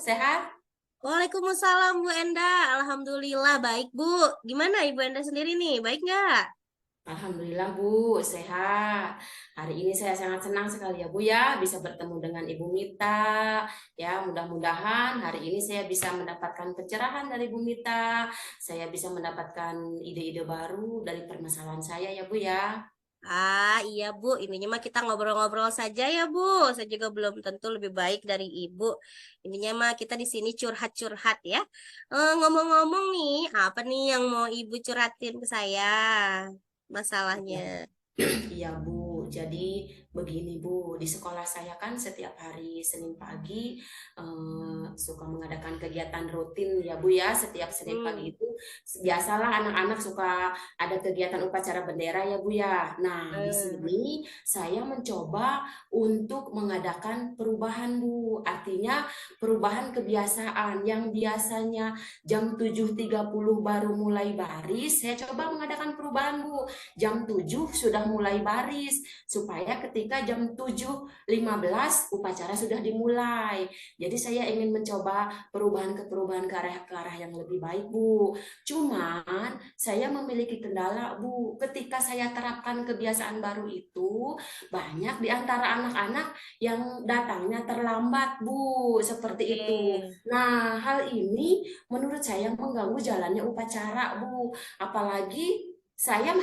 sehat? Waalaikumsalam Bu Enda. Alhamdulillah baik Bu. Gimana Ibu Enda sendiri nih? Baik nggak? Alhamdulillah Bu, sehat. Hari ini saya sangat senang sekali ya Bu ya, bisa bertemu dengan Ibu Mita. Ya, mudah-mudahan hari ini saya bisa mendapatkan pencerahan dari Bu Mita. Saya bisa mendapatkan ide-ide baru dari permasalahan saya ya Bu ya. Iya Bu, ininya mah kita ngobrol-ngobrol saja ya Bu. Saya juga belum tentu lebih baik dari Ibu. Ininya mah kita di sini curhat-curhat ya. Ngomong-ngomong nih, apa nih yang mau Ibu curhatin ke saya? Iya. Masalahnya. Iya Bu, jadi begini Bu, di sekolah saya kan setiap hari Senin pagi suka mengadakan kegiatan rutin ya Bu ya, setiap Senin pagi Hmm. itu biasalah anak-anak suka ada kegiatan upacara bendera ya Bu ya. Nah, di eh, sini saya mencoba untuk mengadakan perubahan Bu, artinya perubahan kebiasaan yang biasanya jam 7.30 baru mulai baris, saya coba mengadakan perubahan Bu, jam 7 sudah mulai baris supaya ketika jam 7.15 upacara sudah dimulai. Jadi saya ingin mencoba perubahan ke arah yang lebih baik, Bu. Cuman saya memiliki kendala, Bu. Ketika saya terapkan kebiasaan baru itu, banyak di antara anak-anak yang datangnya terlambat, Bu. Seperti itu. Oke. Nah, hal ini menurut saya mengganggu jalannya upacara, Bu. Apalagi saya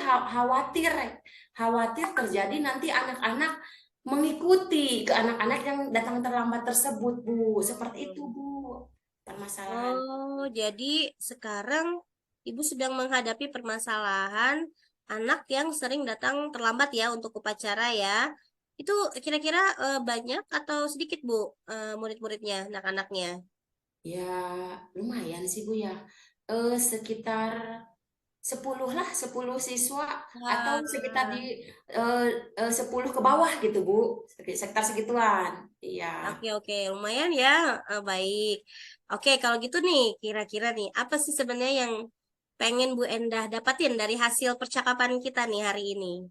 khawatir terjadi nanti anak-anak mengikuti ke anak-anak yang datang terlambat tersebut, Bu. Seperti itu, Hmm. Bu. Permasalahan. Oh, jadi sekarang Ibu sedang menghadapi permasalahan anak yang sering datang terlambat ya untuk upacara ya. Itu kira-kira banyak atau sedikit Bu murid-muridnya, anak-anaknya? Ya, lumayan sih, Bu ya. Sekitar 10 lah, 10 siswa atau sekitar Wah, di 10 ke bawah gitu, Bu. Sekitar segituan. Iya. oke oke, lumayan ya, baik. Oke, kalau gitu nih, kira-kira nih, apa sih sebenarnya yang pengen Bu Endah dapatin dari hasil percakapan kita nih hari ini?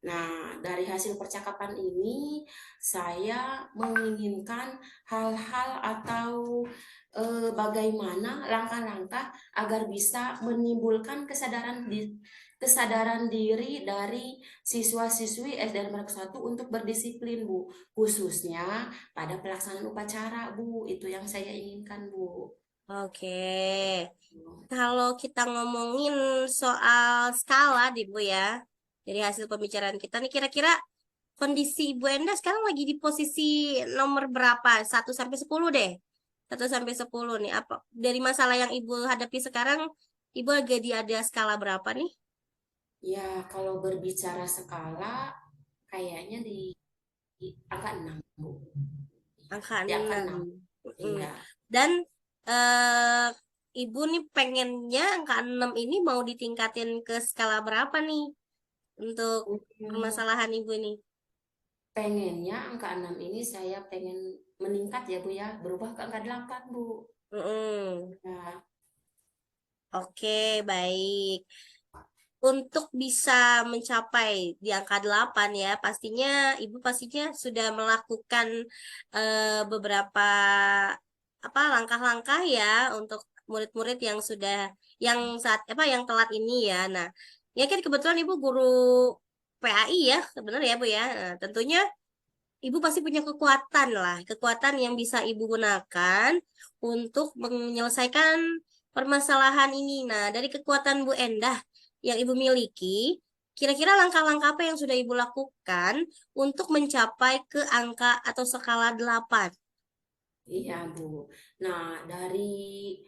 Nah, dari hasil percakapan ini, saya menginginkan hal-hal atau bagaimana langkah-langkah agar bisa menimbulkan kesadaran diri dari siswa-siswi SD Negeri 1 untuk berdisiplin, Bu. Khususnya pada pelaksanaan upacara, Bu. Itu yang saya inginkan, Bu. Oke. Kalau kita ngomongin soal skala di Bu ya, dari hasil pembicaraan kita nih kira-kira kondisi Ibu Enda sekarang lagi di posisi nomor berapa? 1 sampai 10 deh. 1 sampai 10 nih. Apa dari masalah yang Ibu hadapi sekarang, Ibu lagi di ada skala berapa nih? Ya, kalau berbicara skala, kayaknya di angka 6, Bu. Angka Di angka 6. 6. Mm. Iya. Dan eh, Ibu nih pengennya angka 6 ini mau ditingkatin ke skala berapa nih untuk Hmm, permasalahan Ibu ini? pengennya angka 6 ini saya pengen meningkat ya Bu ya, berubah ke angka 8 Bu. Mm-mm. Nah, Oke, baik. Untuk bisa mencapai di angka 8 ya, pastinya Ibu pastinya sudah melakukan beberapa apa langkah-langkah ya untuk murid-murid yang sudah yang saat apa yang telat ini ya. Nah, ya kan kebetulan Ibu guru PAI ya, sebenarnya ya Bu ya. Nah, tentunya Ibu pasti punya kekuatan lah, kekuatan yang bisa Ibu gunakan untuk menyelesaikan permasalahan ini. Nah, dari kekuatan Bu Endah yang Ibu miliki, kira-kira langkah-langkah apa yang sudah Ibu lakukan untuk mencapai ke angka atau skala 8? iya Bu. Nah, dari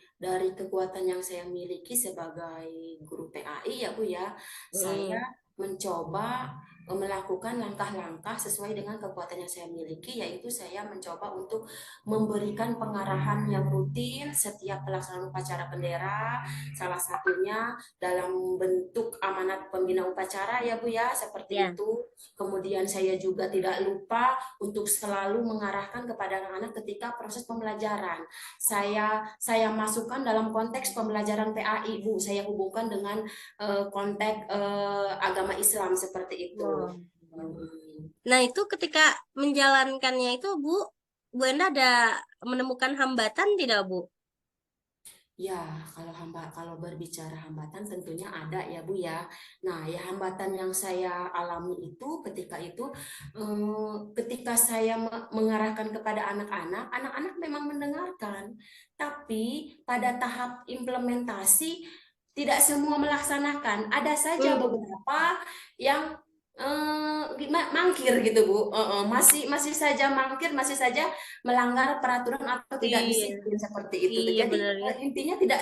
kekuatan yang saya miliki sebagai guru PAI ya Bu ya, saya Mm. mencoba melakukan langkah-langkah sesuai dengan kekuatan yang saya miliki, yaitu saya mencoba untuk memberikan pengarahan yang rutin setiap pelaksanaan upacara bendera, salah satunya dalam bentuk amanat pembina upacara ya Bu ya, seperti Ya. itu. Kemudian saya juga tidak lupa untuk selalu mengarahkan kepada anak-anak ketika proses pembelajaran. Saya masukkan dalam konteks pembelajaran PAI, Bu. Saya hubungkan dengan konteks agama Islam seperti itu. Wow. Hmm. Nah, itu ketika menjalankannya itu, Bu, Bu Enda ada menemukan hambatan tidak, Bu? Ya, kalau berbicara hambatan tentunya ada ya Bu ya. Nah, ya hambatan yang saya alami itu ketika saya mengarahkan kepada anak-anak, anak-anak memang mendengarkan, tapi pada tahap implementasi tidak semua melaksanakan. Ada saja Hmm, beberapa yang mangkir gitu Bu. Masih masih saja mangkir, masih saja melanggar peraturan atau tidak iya, disiplin seperti itu tuh. iya Jadi benar ya. intinya tidak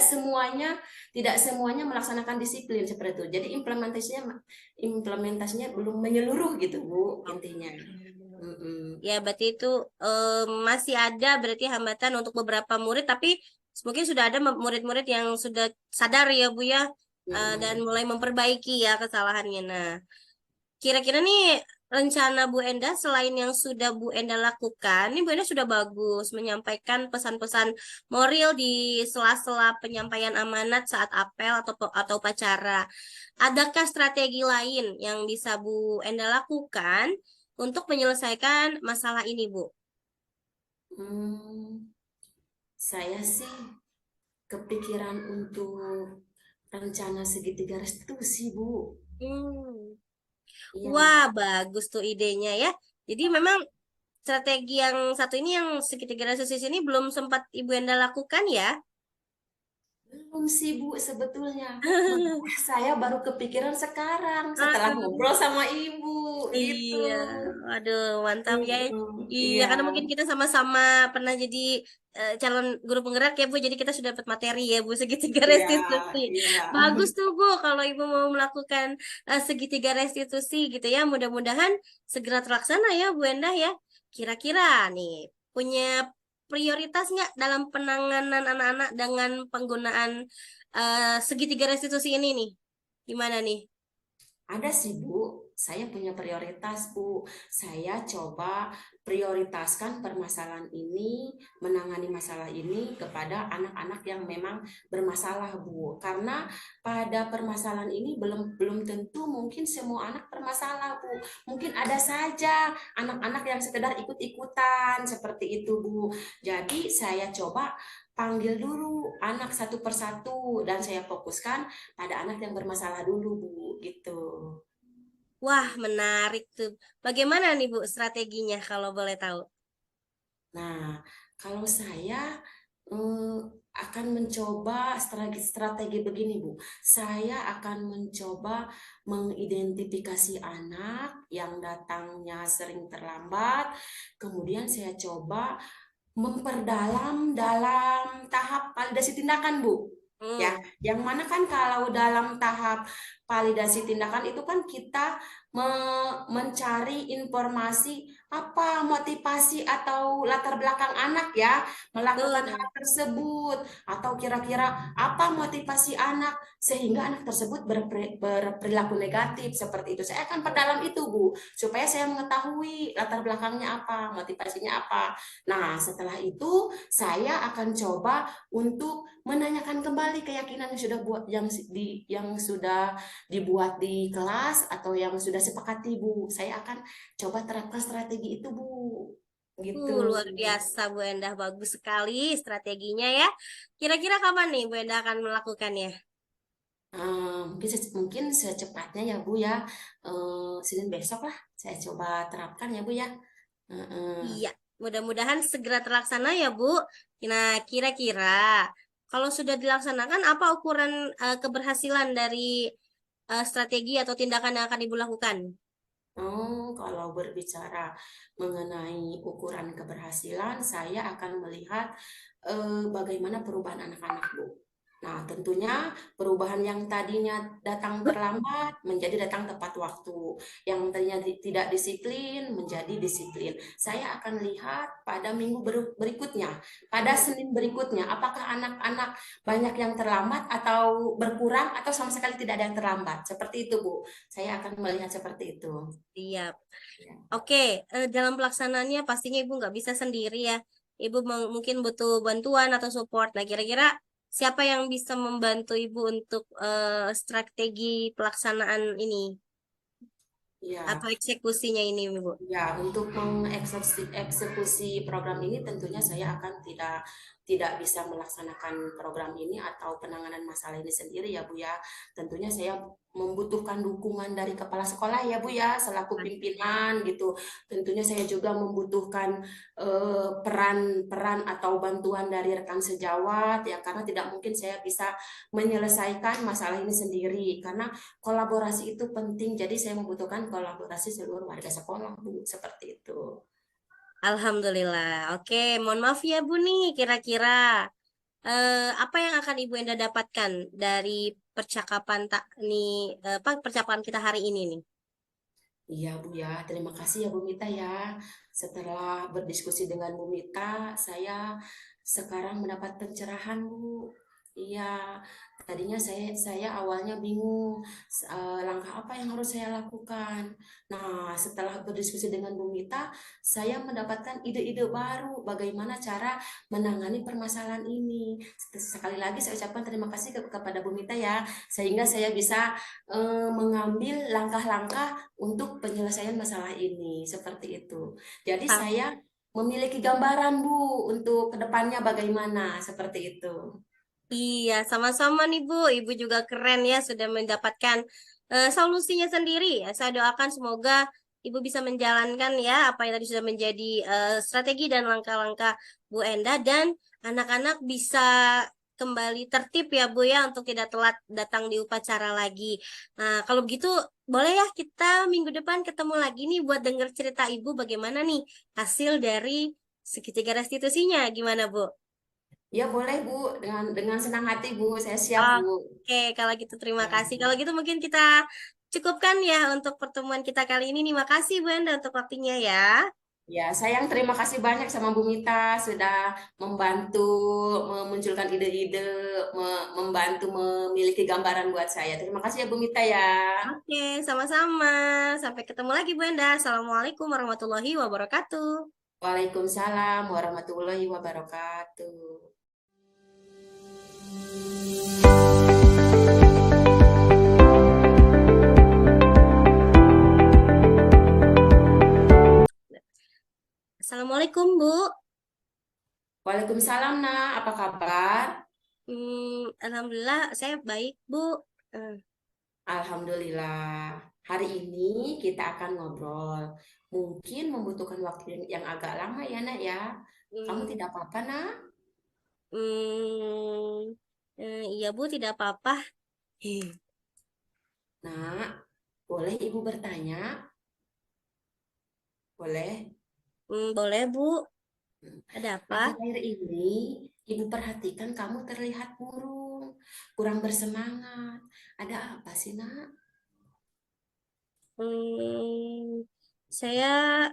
semuanya melaksanakan disiplin seperti itu. Jadi implementasinya belum menyeluruh gitu Bu intinya. Oke. Mm-mm. Ya, berarti itu masih ada berarti hambatan untuk beberapa murid, tapi mungkin sudah ada murid-murid yang sudah sadar ya, Bu ya, dan Mm-mm. mulai memperbaiki ya kesalahannya. Nah, kira-kira nih rencana Bu Enda selain yang sudah Bu Enda lakukan, ini Bu Enda sudah bagus menyampaikan pesan-pesan moral di sela-sela penyampaian amanat saat apel atau upacara. Adakah strategi lain yang bisa Bu Enda lakukan untuk menyelesaikan masalah ini, Bu? Hmm, saya sih kepikiran untuk rencana segitiga restitusi Bu. Hmm. Wah, Iya. bagus tuh idenya ya. Jadi memang strategi yang satu ini yang segitiga restitusi ini belum sempat Ibu Enda lakukan ya? Belum sih Bu sebetulnya. Malah saya baru kepikiran sekarang setelah Aduh. ngobrol sama Ibu gitu. Iya, waduh, mantap ya. Iya, Iya, karena mungkin kita sama-sama pernah jadi calon guru penggerak ya, Bu. Jadi kita sudah dapat materi ya, Bu, segitiga iya, restitusi. iya. Bagus tuh, Bu, kalau Ibu mau melakukan segitiga restitusi gitu ya. Mudah-mudahan segera terlaksana ya, Bu Endah ya. Kira-kira nih, punya prioritas nggak dalam penanganan anak-anak dengan penggunaan segitiga restitusi ini nih? Gimana nih? Ada sih Bu, saya punya prioritas Bu. Saya coba prioritaskan permasalahan ini, menangani masalah ini kepada anak-anak yang memang bermasalah Bu. Karena pada permasalahan ini belum belum tentu mungkin semua anak bermasalah Bu. Mungkin ada saja anak-anak yang sekedar ikut-ikutan seperti itu Bu. Jadi saya coba panggil dulu anak satu persatu dan saya fokuskan pada anak yang bermasalah dulu, Bu, gitu. Wah, menarik tuh. Bagaimana nih, Bu, strateginya kalau boleh tahu? Nah, kalau saya eh, akan mencoba strategi begini, Bu. Saya akan mencoba mengidentifikasi anak yang datangnya sering terlambat, kemudian saya coba memperdalam dalam tahap validasi tindakan, Bu. Ya, Hmm, yang mana kan kalau dalam tahap validasi tindakan itu kan kita mencari informasi apa motivasi atau latar belakang anak ya melakukan hal betul. tersebut atau kira-kira apa motivasi anak sehingga anak tersebut berperilaku negatif seperti itu. Saya akan perdalam itu, Bu, supaya saya mengetahui latar belakangnya apa, motivasinya apa. Nah, setelah itu saya akan coba untuk menanyakan kembali keyakinan yang sudah buat yang sudah dibuat di kelas atau yang sudah sepakati Bu. Saya akan coba terapkan strategi itu Bu. Gitu. Luar biasa, Bu Endah. Bagus sekali strateginya ya. Kira-kira kapan nih Bu Endah akan melakukannya? Mungkin secepatnya ya Bu ya. Senin besok lah saya coba terapkan ya Bu ya. Iya, mudah-mudahan segera terlaksana ya, Bu. Nah, kira-kira kalau sudah dilaksanakan, apa ukuran keberhasilan dari strategi atau tindakan yang akan Ibu lakukan? Kalau berbicara mengenai ukuran keberhasilan, saya akan melihat bagaimana perubahan anak-anak, Bu. Nah, tentunya perubahan yang tadinya datang terlambat menjadi datang tepat waktu. Yang tadinya tidak disiplin menjadi disiplin. Saya akan lihat pada minggu berikutnya, pada Hmm, Senin berikutnya, apakah anak-anak banyak yang terlambat atau berkurang atau sama sekali tidak ada yang terlambat. Seperti itu, Bu. Saya akan melihat seperti itu. siap. Ya. Oke, dalam pelaksanaannya pastinya Ibu nggak bisa sendiri ya. Ibu mungkin butuh bantuan atau support. Nah, kira-kira siapa yang bisa membantu Ibu untuk strategi pelaksanaan ini? Ya, atau eksekusinya ini, Bu? ya, untuk mengeksekusi program ini tentunya saya akan tidak bisa melaksanakan program ini atau penanganan masalah ini sendiri ya Bu ya. Tentunya saya membutuhkan dukungan dari kepala sekolah ya Bu ya, selaku pimpinan gitu. Tentunya saya juga membutuhkan peran-peran atau bantuan dari rekan sejawat ya, karena tidak mungkin saya bisa menyelesaikan masalah ini sendiri karena kolaborasi itu penting. Jadi saya membutuhkan kolaborasi seluruh warga sekolah, Bu, seperti itu. Alhamdulillah. Oke, mohon maaf ya Bu nih, kira-kira apa yang akan Ibu Enda dapatkan dari percakapan tak nih apa percakapan kita hari ini nih? Iya, Bu ya. Terima kasih ya Bu Mita ya. Setelah berdiskusi dengan Bu Mita, saya sekarang mendapat pencerahan, Bu. Iya, tadinya saya awalnya bingung langkah apa yang harus saya lakukan. Nah, setelah berdiskusi dengan Bu Mita, saya mendapatkan ide-ide baru bagaimana cara menangani permasalahan ini. Sekali lagi saya ucapkan terima kasih kepada Bu Mita ya, sehingga saya bisa mengambil langkah-langkah untuk penyelesaian masalah ini, seperti itu. Jadi Ah, saya memiliki gambaran Bu untuk kedepannya bagaimana, seperti itu. iya, sama-sama nih Bu. Ibu juga keren ya sudah mendapatkan solusinya sendiri. Ya, saya doakan semoga Ibu bisa menjalankan ya apa yang tadi sudah menjadi strategi dan langkah-langkah Bu Enda dan anak-anak bisa kembali tertib ya Bu ya untuk tidak telat datang di upacara lagi. Nah, kalau begitu boleh ya kita minggu depan ketemu lagi nih buat denger cerita Ibu bagaimana nih hasil dari segitiga restitusinya. Gimana Bu? Ya boleh Bu, dengan senang hati Bu, saya siap Bu. Oke, kalau gitu terima Ya, kasih. Kalau gitu mungkin kita cukupkan ya untuk pertemuan kita kali ini. Nih, makasih Bu Enda untuk waktunya ya. ya, sayang terima kasih banyak sama Bu Mita sudah membantu memunculkan ide-ide, membantu memiliki gambaran buat saya. Terima kasih ya Bu Mita ya. Oke, sama-sama. Sampai ketemu lagi Bu Enda. Assalamualaikum warahmatullahi wabarakatuh. Waalaikumsalam warahmatullahi wabarakatuh. Assalamualaikum Bu. Waalaikumsalam, Nak. Apa kabar? Alhamdulillah saya baik Bu. Eh, Alhamdulillah. Hari ini kita akan ngobrol. Mungkin membutuhkan waktu yang agak lama ya, Nak ya. Kamu hmm, tidak apa-apa, Nak? hmm, iya Bu tidak apa-apa. Eh, Nak, boleh Ibu bertanya? Boleh? boleh Bu. Ada apa? Akhir-akhir ini, Ibu perhatikan kamu terlihat murung, kurang bersemangat. Ada apa sih, Nak? Hmm, saya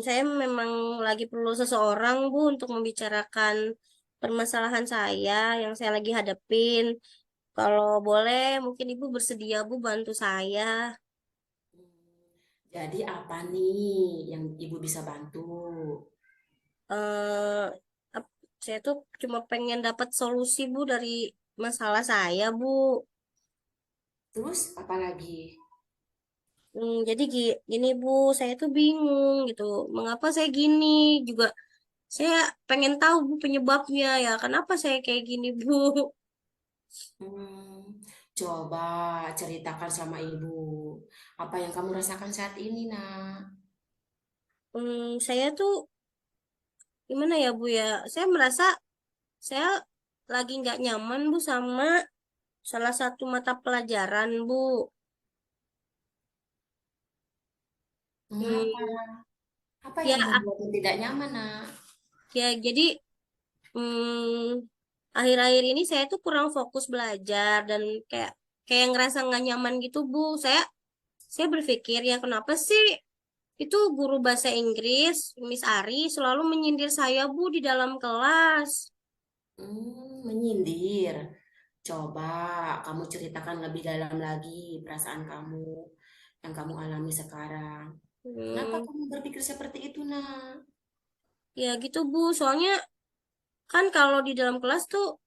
saya memang lagi perlu seseorang, Bu, untuk membicarakan permasalahan saya yang saya lagi hadapin. Kalau boleh, mungkin Ibu bersedia, Bu, bantu saya. Jadi apa nih yang Ibu bisa bantu? eh saya tuh cuma pengen dapat solusi, Bu, dari masalah saya, Bu. Terus apa lagi? Jadi gini, Bu, saya tuh bingung gitu. Mengapa saya gini? Juga saya pengen tahu, Bu, penyebabnya ya. Kenapa saya kayak gini, Bu? Hmm, coba ceritakan sama ibu apa yang kamu rasakan saat ini, nak. Saya tuh gimana ya Bu ya? Saya merasa saya lagi nggak nyaman Bu sama salah satu mata pelajaran Bu. Mengapa? Hmm, Apa ya yang membuatmu tidak nyaman, nak? ya jadi akhir-akhir ini saya tuh kurang fokus belajar dan kayak kayak ngerasa nggak nyaman gitu Bu. Saya berpikir ya kenapa sih itu guru bahasa Inggris Miss Ari selalu menyindir saya Bu di dalam kelas. Menyindir. Coba kamu ceritakan lebih dalam lagi perasaan kamu yang kamu alami sekarang. Kenapa Hmm, kamu berpikir seperti itu, nak? ya gitu Bu. Soalnya kan kalau di dalam kelas tuh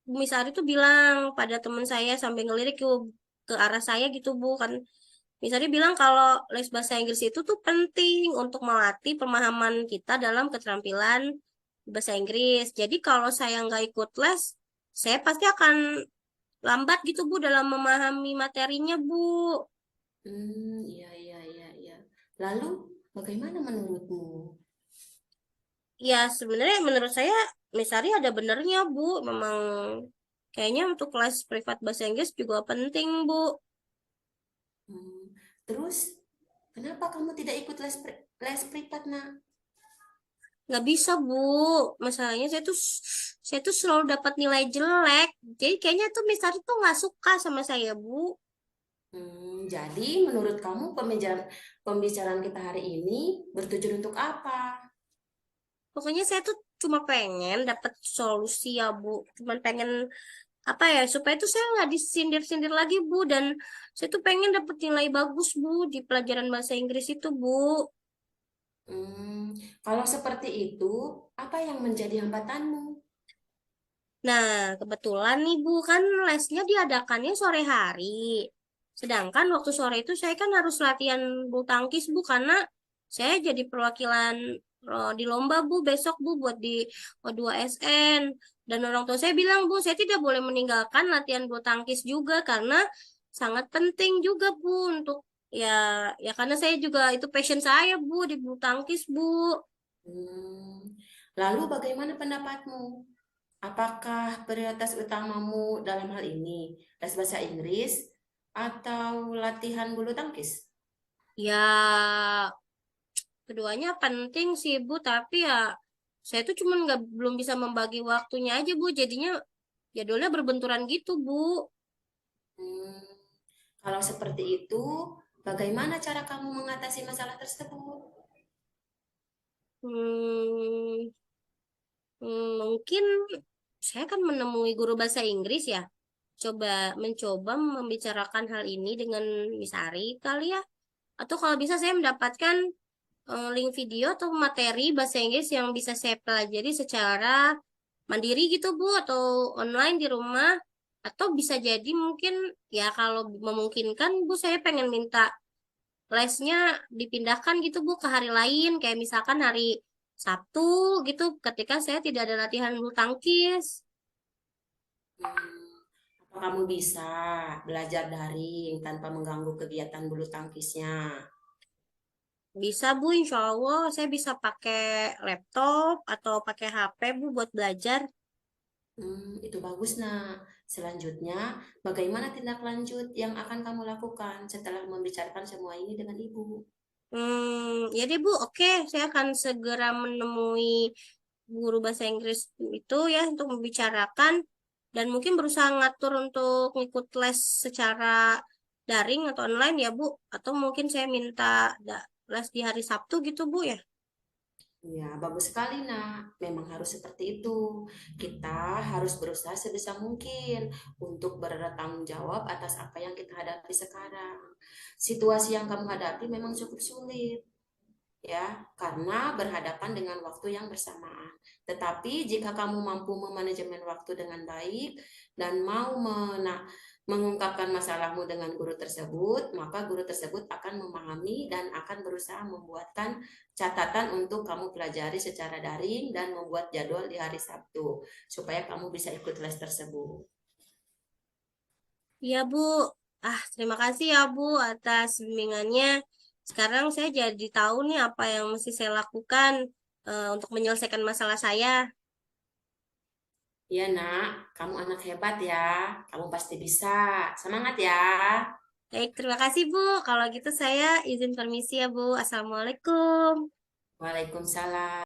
Miss Ari tuh bilang pada teman saya sambil ngelirik ke arah saya gitu Bu kan Misalnya bilang kalau les bahasa Inggris itu tuh penting untuk melatih pemahaman kita dalam keterampilan bahasa Inggris. Jadi kalau saya nggak ikut les, saya pasti akan lambat gitu Bu dalam memahami materinya Bu. Iya, iya, iya, iya. Lalu, bagaimana menurutmu? Ya sebenarnya menurut saya Mesari ada benernya Bu. Memang kayaknya untuk les privat bahasa Inggris juga penting Bu. Hmm, Terus, kenapa kamu tidak ikut les privat, nak? Nggak bisa Bu, masalahnya saya tuh selalu dapat nilai jelek. Jadi kayaknya tuh Mesari tuh nggak suka sama saya Bu. Jadi, menurut kamu pembicaraan kita hari ini bertujuan untuk apa? Pokoknya saya tuh cuma pengen dapat solusi ya Bu. Cuma pengen apa ya supaya tuh saya nggak disindir-sindir lagi Bu, dan saya tuh pengen dapat nilai bagus Bu di pelajaran bahasa Inggris itu Bu. Hmm, Kalau seperti itu, apa yang menjadi hambatanmu? Nah, kebetulan nih Bu, kan lesnya diadakannya sore hari. Sedangkan waktu sore itu saya kan harus latihan bulu tangkis Bu, karena saya jadi perwakilan di lomba Bu besok Bu buat di O2SN. Dan orang tua saya bilang Bu, saya tidak boleh meninggalkan latihan bulu tangkis juga karena sangat penting juga Bu untuk ya ya karena saya juga itu passion saya Bu di bulu tangkis Bu. Hmm, Lalu bagaimana pendapatmu? Apakah prioritas utamamu dalam hal ini les bahasa Inggris atau latihan bulu tangkis? Ya keduanya penting sih Bu, tapi ya saya tuh cuman nggak belum bisa membagi waktunya aja Bu. Jadinya jadwalnya berbenturan gitu Bu. Hmm, Kalau seperti itu, bagaimana cara kamu mengatasi masalah tersebut? Hmm, mungkin saya kan menemui guru bahasa Inggris ya. Mencoba membicarakan hal ini dengan Miss Ari kali ya. Atau kalau bisa saya mendapatkan link video atau materi bahasa Inggris yang bisa saya pelajari secara mandiri gitu Bu, atau online di rumah. Atau bisa jadi mungkin ya kalau memungkinkan Bu, saya pengen minta lesnya dipindahkan gitu Bu ke hari lain, kayak misalkan hari Sabtu gitu ketika saya tidak ada latihan bulu tangkis. Hmm, Apa kamu bisa belajar daring tanpa mengganggu kegiatan bulu tangkisnya? Bisa Bu, insya Allah saya bisa pakai laptop atau pakai HP Bu buat belajar. Itu bagus, nah. Selanjutnya, bagaimana tindak lanjut yang akan kamu lakukan setelah membicarakan semua ini dengan ibu? Ya deh Bu, oke, saya akan segera menemui guru bahasa Inggris itu ya untuk membicarakan dan mungkin berusaha ngatur untuk ngikut les secara daring atau online ya Bu, atau mungkin saya minta les di hari Sabtu gitu Bu ya. Ya, bagus sekali, nak. Memang harus seperti itu. Kita harus berusaha sebisa mungkin untuk bertanggung jawab atas apa yang kita hadapi sekarang. Situasi yang kamu hadapi memang cukup sulit, ya, karena berhadapan dengan waktu yang bersamaan. Tetapi jika kamu mampu memanajemen waktu dengan baik dan mau mengungkapkan masalahmu dengan guru tersebut, maka guru tersebut akan memahami dan akan berusaha membuatkan catatan untuk kamu pelajari secara daring dan membuat jadwal di hari Sabtu supaya kamu bisa ikut les tersebut. Iya Bu, terima kasih ya Bu atas bimbingannya. Sekarang saya jadi tahu nih apa yang mesti saya lakukan untuk menyelesaikan masalah saya. Iya, nak, kamu anak hebat ya. Kamu pasti bisa. Semangat ya. Baik, terima kasih Bu. Kalau gitu saya izin permisi ya Bu. Assalamualaikum. Waalaikumsalam.